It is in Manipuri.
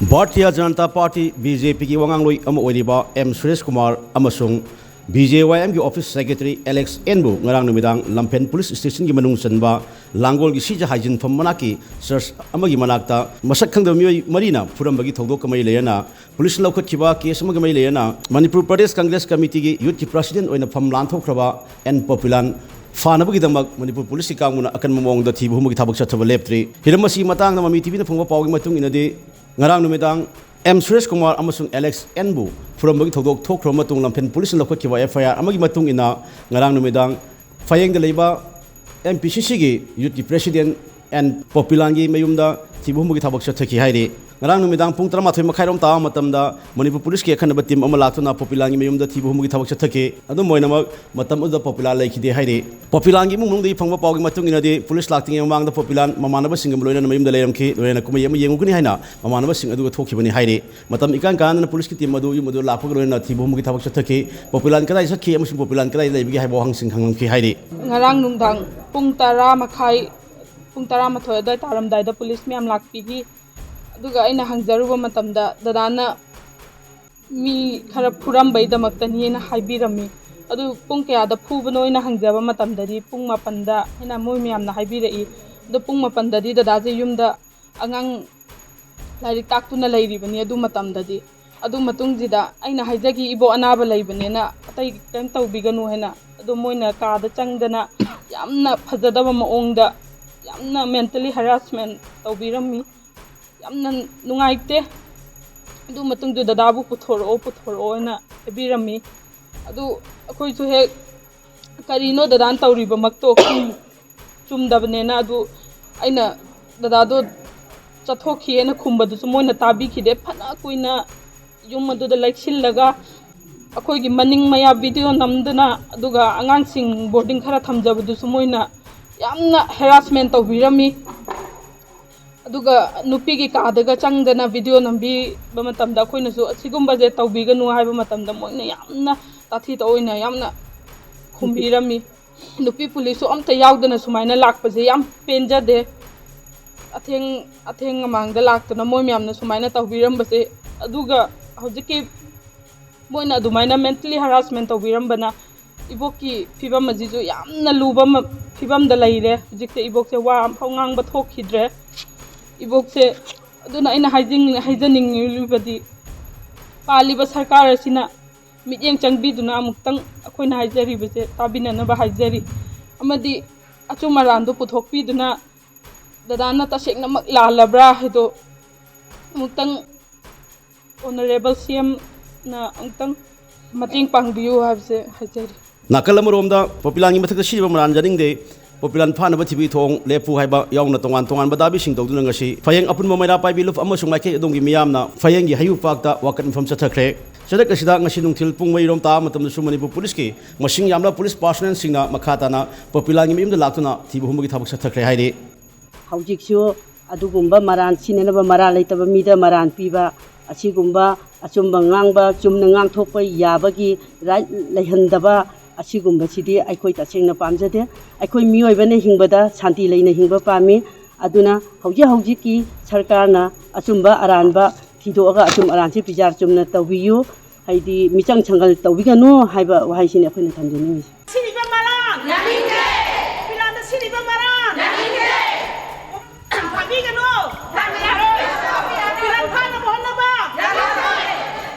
Bharatiya Janata Party BJP की वांगांगलोई अमा ओइरिबा M Suresh Kumar अमसुंग BJYM की office secretary Alex Enbu ngarang numitang Lampen Police Station की मनुंग चनबा लांगोल की सीजा हाइजिन फम मनाकी सर्च अमगी मनाक्ता मसक खंगद मियोई मरीना फुरमबगी थौदोक कमई लेयना पुलिस लौखतखिबा केस अमगी मई लेयना मणिपुर प्रदेश कांग्रेस कमिटी की यूथ की प्रेसिडेंट ओइना फम लांथोखरबा एन पॉपुलर फानबगीदमक मणिपुर पुलिस की कांगमुना अकन ममोंगदा थीबु हुमगी थाबक चथबा लेप्त्री हिरमसी मतंग ममी टीवी फंगबा पावगी मतुंग इनदि ngarang numitang M Suresh Kumar amasung Alex Enbu furamagi thodok thokro matung Lampen Police lokotkiba FIR amagi matung ina ngarang numitang fayeng da leiba MPCC gi youth president and Popilal gi mayumda thibu humagi thabak chathaki hairi ngarang numitang pung 13 makhairom ta matamda Manipur Police ki akhanaba team ama latuna Popilal gi mayumda thibu humagi thabak chathaki adu moinamak matam uda Popilal laikhide hairi Popilal gi mung di phangba pawgi matung ina di police lakting yang da Popilal mamanaba singam loina mayumda leiramki loina kumai ama yenguguni haina mamanaba sing adu thokibani hairi matam ikan kan police ki team adu yumudu lapag loina thibu humagi thabak chathaki Popilal kadai sakhi amasung Popilal kadai leibigi haibo hangsing hanglamki hairi ngarang nungdang pung 10 makhai pung 13 adai taramdai da police miam lakpigi aduga aina hangjaruba matamda dadana mi khara phurambai damaktani na haibirami adu pung kya da phubano ina hangjaba matamdari pung 8 da ina moi miam na haibirai adu pung 8 dadi dadaje yumda angang lairik taktuna lairibani adu matamdadi adu matungjida aina haijagi ibo anaba laibane na atai kan tawbiganu hena adu moina ka da changdana yamna phajadaba maongda yamna mentally harassment tawbirami yamna nungaite adu matungju dadabu puthoro na ebirami adu akoi su he karino dadan tawriba makto chumdabne na adu aina dadado chathokhi ena khumbadu su moina tabi khide phana kuina yum adu da laiksillaga akoi gi maning maya video namdana aduga angangsing boarding khara thamjabadu su moina yamna harassment tawbirami aduga nupi gi kaadaga changdana video nambi ba matamda khoina su asigumba je tawbiganu haiba matamda moina yamna tathi to oina yamna khumbirami nupi police amta yaudana sumaina lakpaje yam penjade atheng amangda laktuna moi myamna sumaina tawbirambase aduga hojiki moina adumaina mentally harassment tawbirambana ibokki phibam ajiju yamna luba phibam da laire hojikte ibokse wa phongang ba thokhidre ibokse aduna ina haijaning lubadi paliba sarkar asina mityeng changbiduna amuktang akoina haijari bese tabina na ba haijari amadi achumarando puthokpiduna dadana tasekna mak lalabra hedo amuktang honorable CM na angtang mating pangbiu habse haijari Nakalamuromda Popilal gi mathak siba maran janing de Popilal phanaba thibi thong lepu haiba yauna tongan badabi sing tawduna ngasi fayeng apun mamayra paibi luf amasung maike adongi miyamna fayeng gi hayu pakta wakan infam chathakre sadak asida ngasi nungthil pung mairom ta matam su Manipur police ki masing yamla police personnel singna makhatana Popilal gi miyamda laktuna thibu humagi thabak chathakre hairi haujiksu adugumba maran sinenaba maran leitaba mida maran piba asigumba achumba ngangba chumna ngang thokpa yabagi right leihandaba asigumba sidi aikoi tasengna pamjade aikoi miyoibane hingbada shanti leina hingba pami aduna hauji ki sarkarna achumba aranba thidoga achum aransi pijar chumna tawbiyu haidi michang changal tawbiganu haiba wahaisine akhona thamjeni